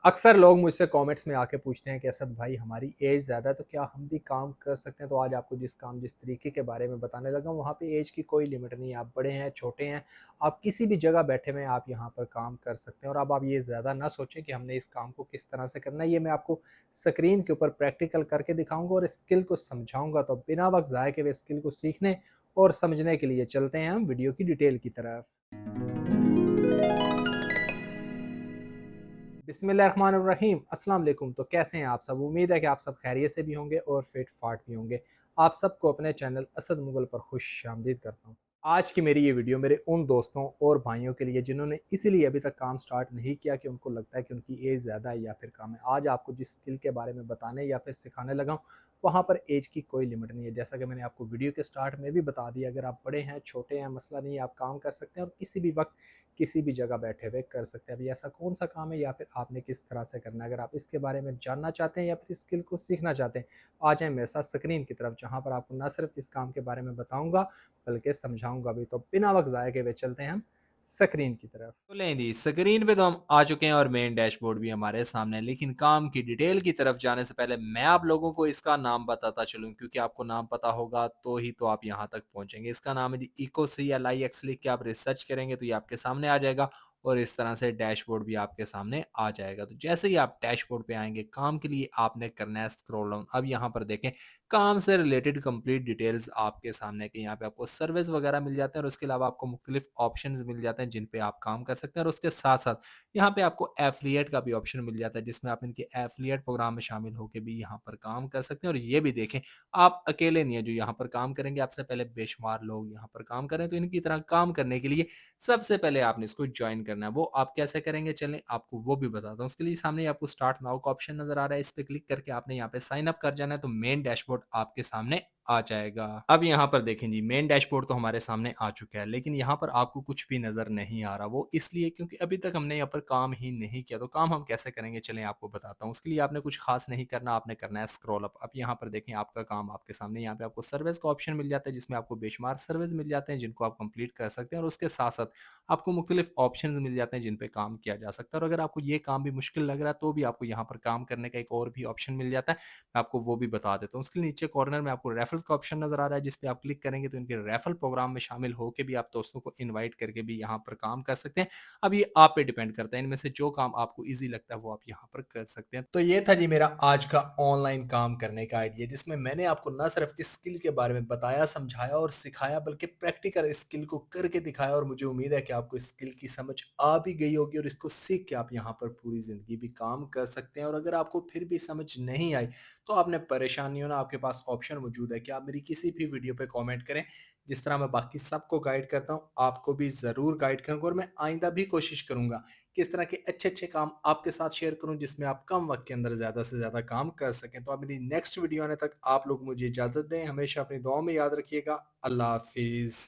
अक्सर लोग मुझसे कमेंट्स में आके पूछते हैं कि असद भाई हमारी एज ज़्यादा है तो क्या हम भी काम कर सकते हैं। तो आज आपको जिस तरीके के बारे में बताने लगा हूँ वहाँ पे एज की कोई लिमिट नहीं है। आप बड़े हैं छोटे हैं, आप किसी भी जगह बैठे हुए हैं, आप यहाँ पर काम कर सकते हैं। और अब आप ये ज़्यादा ना सोचें कि हमने इस काम को किस तरह से करना है, ये मैं आपको स्क्रीन के ऊपर प्रैक्टिकल करके दिखाऊंगा और स्किल को समझाऊंगा। तो बिना वक्त ज़ाय के वे स्किल को सीखने और समझने के लिए चलते हैं हम वीडियो की डिटेल की तरफ। बिस्मिल्लाहिर्रहमानिर्रहीम, अस्सलाम वालेकुम। तो कैसे हैं आप सब? उम्मीद है कि आप सब खैरियत से भी होंगे और फिट फाट भी होंगे। आप सबको अपने चैनल असद मुगल पर खुश आमदीद करता हूँ। आज की मेरी ये वीडियो मेरे उन दोस्तों और भाइयों के लिए जिन्होंने इसीलिए अभी तक काम स्टार्ट नहीं किया कि उनको लगता है कि उनकी एज ज़्यादा है या फिर कम है। आज आपको जिस स्किल के बारे में बताने या फिर सिखाने लगा हूँ वहाँ पर एज की कोई लिमिट नहीं है। जैसा कि मैंने आपको वीडियो के स्टार्ट में भी बता दिया, अगर आप बड़े हैं छोटे हैं मसला नहीं है, आप काम कर सकते हैं और किसी भी वक्त किसी भी जगह बैठे हुए कर सकते हैं। अभी ऐसा कौन सा काम है या फिर आपने किस तरह से करना है, अगर आप इसके बारे में जानना चाहते हैं या फिर स्किल को सीखना चाहते हैं, तो आ जाएं मेरे साथ स्क्रीन की तरफ, जहां पर आपको ना सिर्फ इस काम के बारे में बताऊंगा बल्कि समझाऊंगा भी। तो बिना वक्त ज़ाया के हुए चलते हैं हम स्क्रीन की तरफ। तो लें जी, स्क्रीन पे तो हम आ चुके हैं और मेन डैशबोर्ड भी हमारे सामने है। लेकिन काम की डिटेल की तरफ जाने से पहले मैं आप लोगों को इसका नाम बताता चलूं, क्योंकि आपको नाम पता होगा तो ही तो आप यहाँ तक पहुंचेंगे। इसका नाम है जी EcoCLIX। लिख के आप रिसर्च करेंगे तो ये आपके सामने आ जाएगा और इस तरह से डैशबोर्ड भी आपके सामने आ जाएगा। तो जैसे ही आप डैशबोर्ड पे आएंगे, काम के लिए आपने करना है स्क्रॉल डाउन। अब यहाँ पर देखें, काम से रिलेटेड कंप्लीट डिटेल्स आपके सामने के यहाँ पे आपको सर्विस वगैरह मिल जाते हैं और उसके अलावा आपको मुख्तलिफ ऑप्शंस मिल जाते हैं जिन पे आप काम कर सकते हैं। और उसके साथ साथ यहाँ पे आपको एफिलिएट का भी ऑप्शन मिल जाता है, जिसमें आप इनके एफिलिएट प्रोग्राम में शामिल होकर भी यहाँ पर काम कर सकते हैं। और ये भी देखें, आप अकेले नहीं है जो यहाँ पर काम करेंगे, आपसे पहले बेशुमार लोग यहाँ पर काम करें। तो इनकी तरह काम करने के लिए सबसे पहले आपने इसको ज्वाइन करना है। वो आप कैसे करेंगे, चलें आपको वो भी बताता हूँ। उसके लिए सामने आपको स्टार्ट नाउ का ऑप्शन नजर आ रहा है, इस पे क्लिक करके आपने यहाँ पे साइन अप कर जाना है। तो मेन डैशबोर्ड आपके सामने आ जाएगा। अब यहाँ पर देखें जी, मेन डैशबोर्ड तो हमारे सामने आ चुका है, लेकिन यहाँ पर आपको कुछ भी नजर नहीं आ रहा। वो इसलिए क्योंकि अभी तक हमने यहाँ पर काम ही नहीं किया। तो काम हम कैसे करेंगे, चलें आपको बताता हूँ। उसके लिए आपने कुछ खास नहीं करना, आपने करना है स्क्रॉल अप। अब यहाँ पर देखें, आपका काम आपके सामने, यहाँ पे आपको सर्विस का ऑप्शन मिल जाता है, जिसमें आपको बेशुमार सर्विस मिल जाते हैं जिनको आप कंप्लीट कर सकते हैं। और उसके साथ साथ आपको मुख्तलिफ ऑप्शन मिल जाते हैं जिन पे काम किया जा सकता है। और अगर आपको ये काम भी मुश्किल लग रहा है तो भी आपको यहाँ पर काम करने का एक और भी ऑप्शन मिल जाता है। मैं आपको वो भी बता देता हूँ। उसके नीचे कॉर्नर में आपको रेफरल्स का ऑप्शन नजर आ रहा है, जिस पे आप क्लिक करेंगे तो इनके रेफरल प्रोग्राम में शामिल होकर भी आप दोस्तों को इनवाइट करके भी यहाँ पर काम कर सकते हैं। अब ये आप पे डिपेंड करता है, इनमें से जो काम आपको ईजी लगता है वो आप यहाँ पर कर सकते हैं। तो ये था जी मेरा आज का ऑनलाइन काम करने का आइडिया, जिसमें मैंने आपको न सिर्फ स्किल के बारे में बताया, समझाया और सिखाया, बल्कि प्रैक्टिकल स्किल को करके दिखाया। और मुझे उम्मीद है कि आपको स्किल की समझ आ भी गई होगी और इसको सीख के आप यहाँ पर पूरी जिंदगी भी काम कर सकते हैं। और अगर आपको फिर भी समझ नहीं आई तो आपने परेशानी हो ना, आपके पास ऑप्शन मौजूद है कि आप मेरी किसी भी वीडियो पे कमेंट करें। जिस तरह मैं बाकी सबको गाइड करता हूँ, आपको भी ज़रूर गाइड करूँगा। और मैं आइंदा भी कोशिश करूँगा कि इस तरह के अच्छे अच्छे काम आपके साथ शेयर करूँ, जिसमें आप कम वक्त के अंदर ज़्यादा से ज़्यादा काम कर सकें। तो अब मेरी नेक्स्ट वीडियो आने तक आप लोग मुझे इजाज़त दें। हमेशा अपनी दुआओं में याद रखिएगा। अल्लाह हाफिज़।